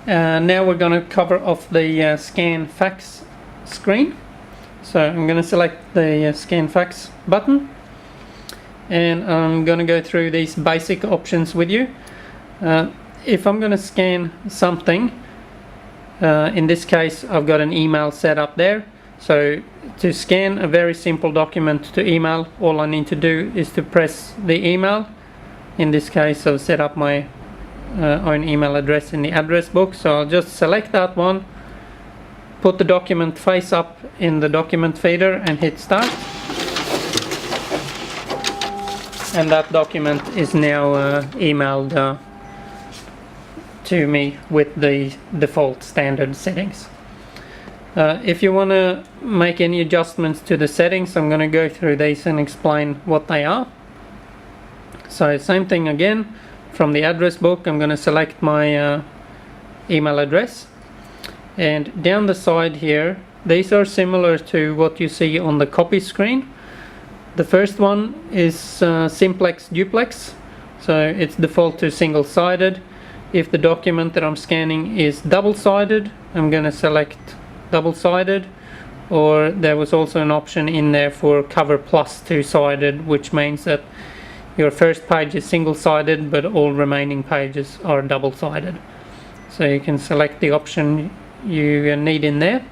Now we're going to cover off the scan fax screen. So I'm going to select the scan fax button, and I'm going to go through these basic options with you. If I'm going to scan something, in this case I've got an email set up there. So to scan a very simple document to email, all I need to do is to press the email. In this case I've set up my own email address in the address book, so I'll just select that one, put the document face up in the document feeder and hit start, and that document is now emailed to me with the default standard settings. If you want to make any adjustments to the settings, I'm going to go through these and explain what they are. So same thing again, from the address book I'm going to select my email address, and down the side here these are similar to what you see on the copy screen. The first one is simplex duplex, so it's default to single-sided. If the document that I'm scanning is double-sided, I'm going to select double-sided, or there was also an option in there for cover plus two-sided, which means that your first page is single-sided but all remaining pages are double-sided. So you can select the option you need in there.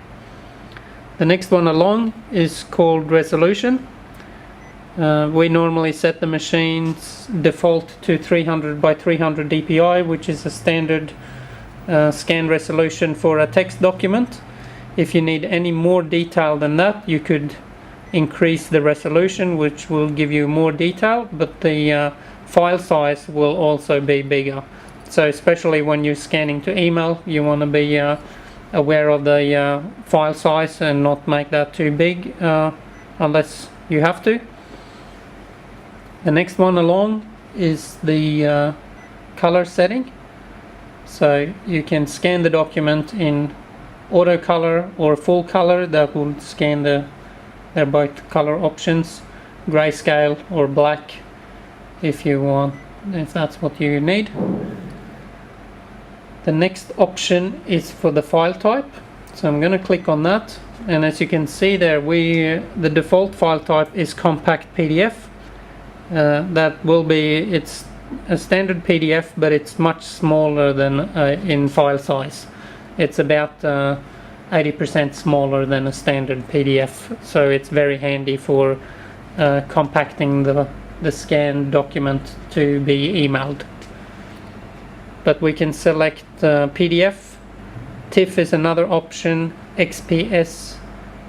The next one along is called resolution. We normally set the machine's default to 300 by 300 dpi, which is a standard scan resolution for a text document. If you need any more detail than that, you could increase the resolution, which will give you more detail, but the file size will also be bigger. So especially when you're scanning to email, you want to be aware of the file size and not make that too big unless you have to. The next one along is the color setting. So you can scan the document in auto color or full color. That will scan they're both color options, grayscale or black if you want, if that's what you need. The next option is for the file type, so I'm going to click on that, and as you can see there, the default file type is compact PDF. That will be, it's a standard PDF, but it's much smaller than in file size. It's about 80% smaller than a standard PDF, so it's very handy for compacting the scanned document to be emailed. But we can select PDF, TIFF is another option, XPS,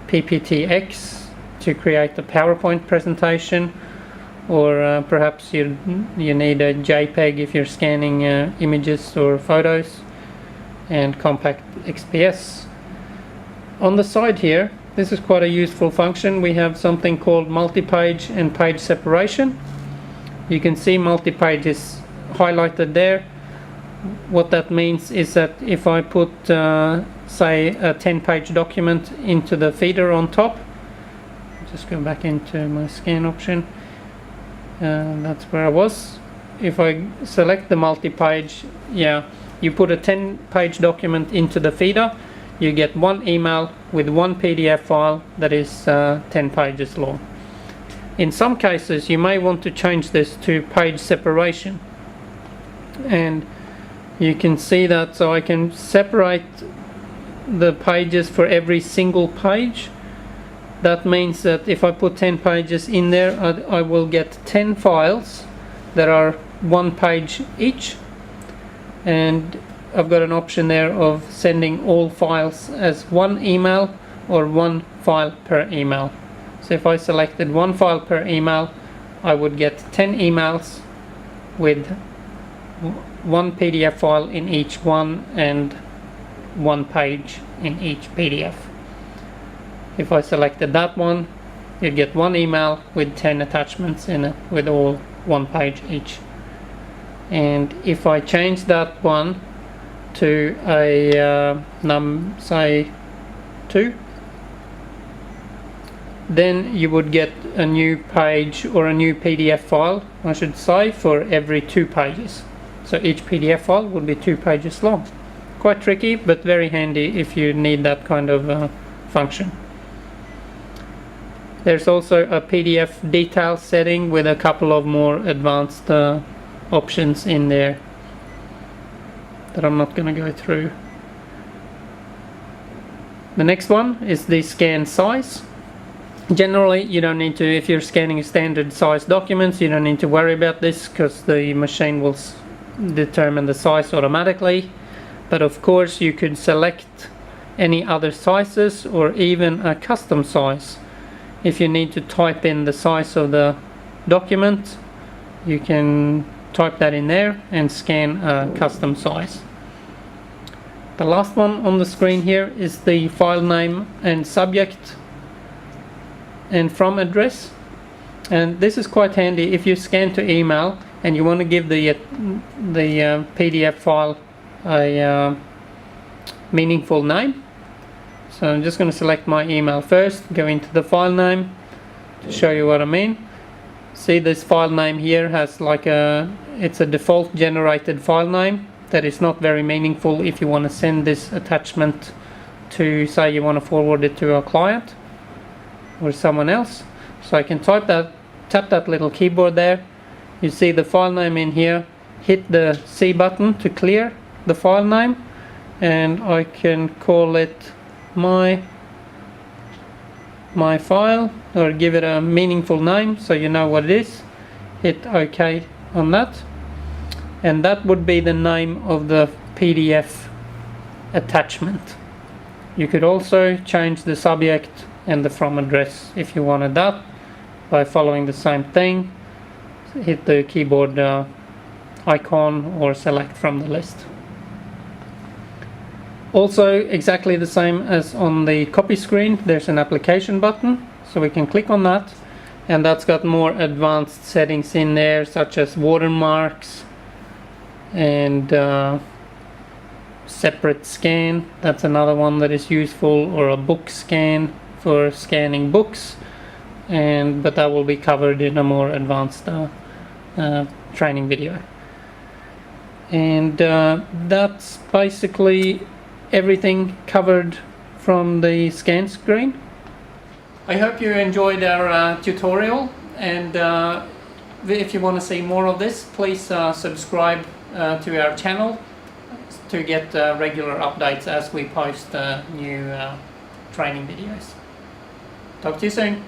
PPTX to create a PowerPoint presentation, or perhaps you need a JPEG if you're scanning images or photos, and compact XPS. On the side here, this is quite a useful function. We have something called multi-page and page separation. You can see multi-page is highlighted there. What that means is that if I put say a 10-page document into the feeder on top, just go back into my scan option, that's where I was. If I select the multi-page, you put a 10-page document into the feeder, you get one email with one PDF file that is 10 pages long. In some cases you may want to change this to page separation, and you can see that, so I can separate the pages for every single page. That means that if I put 10 pages in there, I will get 10 files that are one page each, and I've got an option there of sending all files as one email or one file per email. So if I selected one file per email, I would get 10 emails with one PDF file in each one and one page in each PDF. If I selected that one, you'd get one email with 10 attachments in it with all one page each. And if I change that one to a say 2, then you would get a new page or a new PDF file, I should say, for every 2 pages. So each PDF file would be 2 pages long. quite tricky, but very handy if you need that kind of function. There's also a PDF detail setting with a couple of more advanced options in there that I'm not going to go through. The next one is the scan size. Generally, you don't need to, if you're scanning standard size documents, you don't need to worry about this because the machine will determine the size automatically. But of course, you could select any other sizes or even a custom size. If you need to type in the size of the document, you can type that in there and scan a custom size. The last one on the screen here is the file name and subject and from address, and this is quite handy if you scan to email and you want to give the PDF file a meaningful name. So I'm just going to select my email first, go into the file name to show you what I mean. See, this file name here has like it's a default generated file name that is not very meaningful if you want to send this attachment to, say you want to forward it to a client or someone else. So I can tap that little keyboard there. You see the file name in here, hit the C button to clear the file name, and I can call it my file, or give it a meaningful name so you know what it is. Hit OK on that, and that would be the name of the PDF attachment. You could also change the subject and the from address if you wanted that by following the same thing. Hit the keyboard icon or select from the list. Also, exactly the same as on the copy screen, there's an application button, so we can click on that, and that's got more advanced settings in there, such as watermarks and separate scan. That's another one that is useful, or a book scan for scanning books, but that will be covered in a more advanced training video. And that's basically everything covered from the scan screen. I hope you enjoyed our tutorial, and if you want to see more of this, please subscribe to our channel to get regular updates as we post new training videos. Talk to you soon.